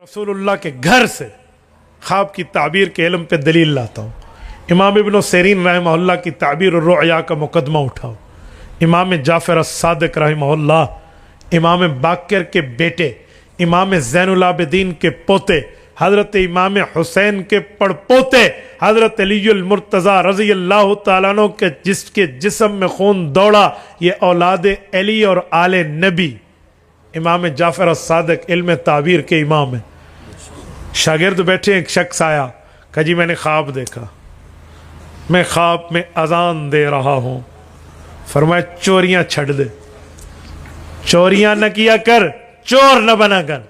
رسول اللہ کے گھر سے خواب کی تعبیر کے علم پہ دلیل لاتا ہوں۔ امام ابن سیرین رحمہ اللہ کی تعبیر الرؤیا کا مقدمہ اٹھاؤ، امام جعفر الصادق رحمہ اللہ، امام باقر کے بیٹے، امام زین العابدین کے پوتے، حضرت امام حسین کے پڑپوتے، حضرت علی المرتضیٰ رضی اللہ تعالیٰ عنہ کے جس کے جسم میں خون دوڑا، یہ اولاد علی اور آل نبی امام جعفر الصادق علم تعبیر کے امام ہیں۔ شاگرد بیٹھے، ایک شخص آیا، کہا جی میں نے خواب دیکھا، میں خواب میں اذان دے رہا ہوں، فرمایا چوریاں چھڑ دے، چوریاں نہ کیا کر، چور نہ بنا کر،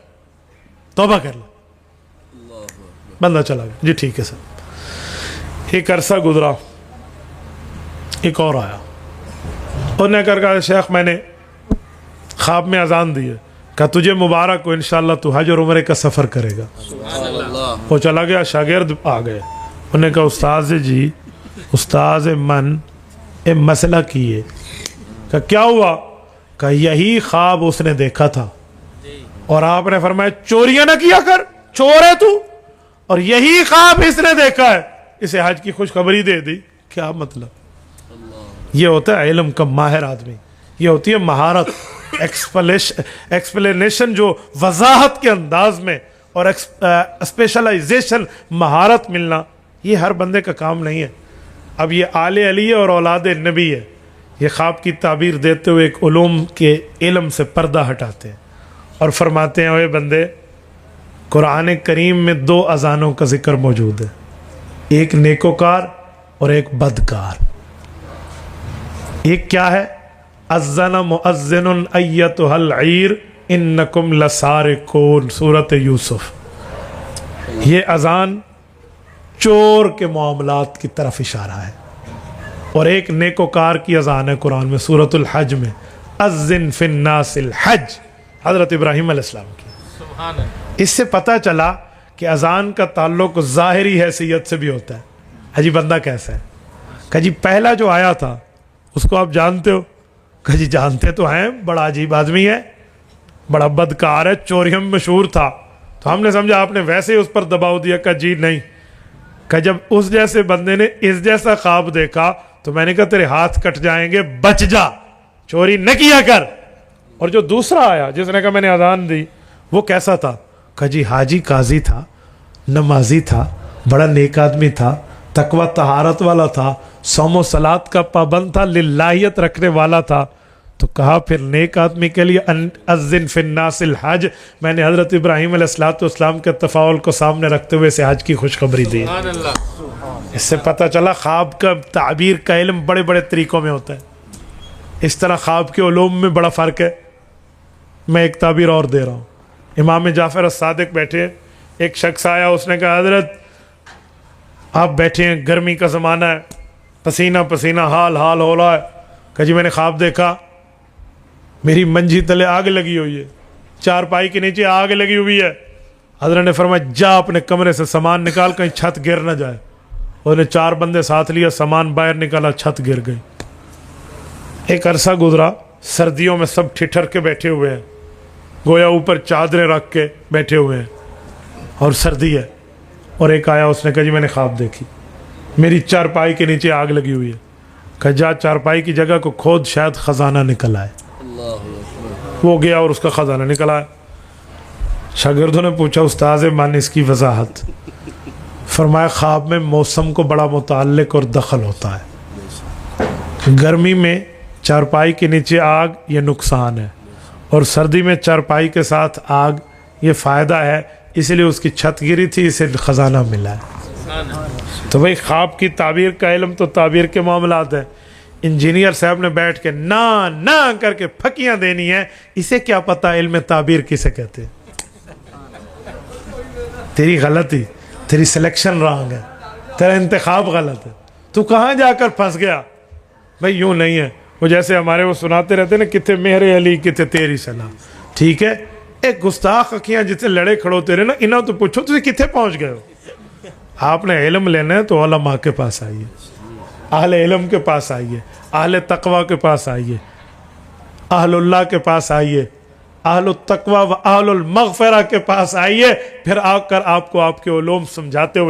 توبہ کر لے۔ بندہ چلا گیا، جی ٹھیک ہے سر۔ ایک عرصہ گزرا، ایک اور آیا، انہوں نے کہا شیخ میں نے خواب میں اذان دی ہے، کہا تجھے مبارک ہو، انشاءاللہ تو حج اور عمرے کا سفر کرے گا۔ وہ چلا گیا، شاگرد آ گئے، انہوں نے کہا استاذ جی، استاذ من اے مسئلہ کیے، کہا کیا ہوا؟ کہا یہی خواب اس نے دیکھا تھا اور آپ نے فرمایا چوریاں نہ کیا کر، چور ہے تو، اور یہی خواب اس نے دیکھا ہے، اسے حج کی خوشخبری دے دی۔ کیا مطلب؟ یہ ہوتا ہے علم کا ماہر آدمی، یہ ہوتی ہے مہارت، ایکسپلینیشن جو وضاحت کے انداز میں، اور اسپیشلائزیشن مہارت ملنا، یہ ہر بندے کا کام نہیں ہے۔ اب یہ آل علی ہے اور اولاد نبی ہے، یہ خواب کی تعبیر دیتے ہوئے ایک علوم کے علم سے پردہ ہٹاتے ہیں اور فرماتے ہیں اوے بندے، قرآن کریم میں دو اذانوں کا ذکر موجود ہے، ایک نیکوکار اور ایک بدکار۔ ایک کیا ہے؟ اذن مؤذن ایتھا العیر انکم لسارقون، سورۃ یوسف۔ یہ اذان چور کے معاملات کی طرف اشارہ ہے، اور ایک نیکوکار کی اذان ہے قرآن میں، سورۃ الحج میں، اذن فی الناس الحج، حضرت ابراہیم علیہ السلام کی۔ اس سے پتہ چلا کہ اذان کا تعلق ظاہری حیثیت سے بھی ہوتا ہے۔ حجی بندہ کیسا ہے؟ کہ جی پہلا جو آیا تھا اس کو آپ جانتے ہو؟ کہ جی جانتے تو ہیں، بڑا عجیب آدمی ہے، بڑا بدکار ہے، چوریوں میں مشہور تھا۔ تو ہم نے سمجھا آپ نے ویسے ہی اس پر دباؤ دیا، کہ جی نہیں، کہ جب اس جیسے بندے نے اس جیسا خواب دیکھا تو میں نے کہا تیرے ہاتھ کٹ جائیں گے، بچ جا، چوری نہ کیا کر۔ اور جو دوسرا آیا جس نے کہا میں نے اذان دی، وہ کیسا تھا؟ کہ جی حاجی قاضی تھا، نمازی تھا، بڑا نیک آدمی تھا، تقوی طہارت والا تھا، صوم و صلات کا پابند تھا، للہیت رکھنے والا تھا۔ تو کہا پھر نیک آدمی کے لیے اذن فی الناس الحج، میں نے حضرت ابراہیم علیہ السلام کے تفاعل کو سامنے رکھتے ہوئے اسے حج کی خوشخبری دی۔ اس سے پتہ چلا خواب کا تعبیر کا علم بڑے بڑے طریقوں میں ہوتا ہے۔ اس طرح خواب کے علوم میں بڑا فرق ہے۔ میں ایک تعبیر اور دے رہا ہوں۔ امام جعفر الصادق بیٹھے، ایک شخص آیا، اس نے کہا حضرت آپ بیٹھے ہیں، گرمی کا زمانہ ہے، پسینہ پسینہ حال ہو رہا ہے، کہ جی میں نے خواب دیکھا میری منجھی تلے آگ لگی ہوئی ہے، چارپائی کے نیچے آگ لگی ہوئی ہے۔ حضرت نے فرمایا جا اپنے کمرے سے سامان نکال، کہیں چھت گر نہ جائے۔ انہوں نے 4 بندے ساتھ لیا، سامان باہر نکالا، چھت گر گئی۔ ایک عرصہ گزرا، سردیوں میں سب ٹھٹر کے بیٹھے ہوئے ہیں، گویا اوپر چادریں رکھ کے بیٹھے ہوئے ہیں اور سردی ہے۔ اور ایک آیا، اس نے کہا جی میں نے خواب دیکھی میری چارپائی کے نیچے آگ لگی ہوئی ہے، کہ جا چارپائی کی جگہ کو کھود، شاید خزانہ نکل آئے۔ وہ گیا اور اس کا خزانہ نکل آیا۔ شاگردوں نے پوچھا استاذ من اس کی وضاحت؟ فرمایا خواب میں موسم کو بڑا متعلق اور دخل ہوتا ہے۔ گرمی میں چارپائی کے نیچے آگ یہ نقصان ہے، اور سردی میں چارپائی کے ساتھ آگ یہ فائدہ ہے، اس لیے اس کی چھت گری تھی، اسے خزانہ ملا ہے۔ تو بھئی خواب کی تعبیر کا علم تو تعبیر کے معاملات ہیں۔ انجینئر صاحب نے بیٹھ کے نہ کر کے پھکیاں دینی ہیں، اسے کیا پتہ علم تعبیر کسے کہتے ہیں؟ تیری غلطی، تیری سلیکشن رانگ ہے، تیرا انتخاب غلط ہے، تو کہاں جا کر پھنس گیا؟ بھئی یوں نہیں ہے، وہ جیسے ہمارے وہ سناتے رہتے نا، کتنے مہر علی کتنے تیری صلاح، ٹھیک ہے؟ ایک گستاخ اکھیاں جتنے لڑے کھڑوتے رہے نا، انہوں تو پوچھو تو کتنے پہنچ گئے ہو؟ آپ نے علم لینا ہے تو علماء کے پاس آئیے، اہل علم کے پاس آئیے، اہل تقوی کے پاس آئیے، اہل اللہ کے پاس آئیے، اہل التقوی و اہل المغفرہ کے پاس آئیے، پھر آ کر آپ کو آپ کے علوم سمجھاتے ہوئے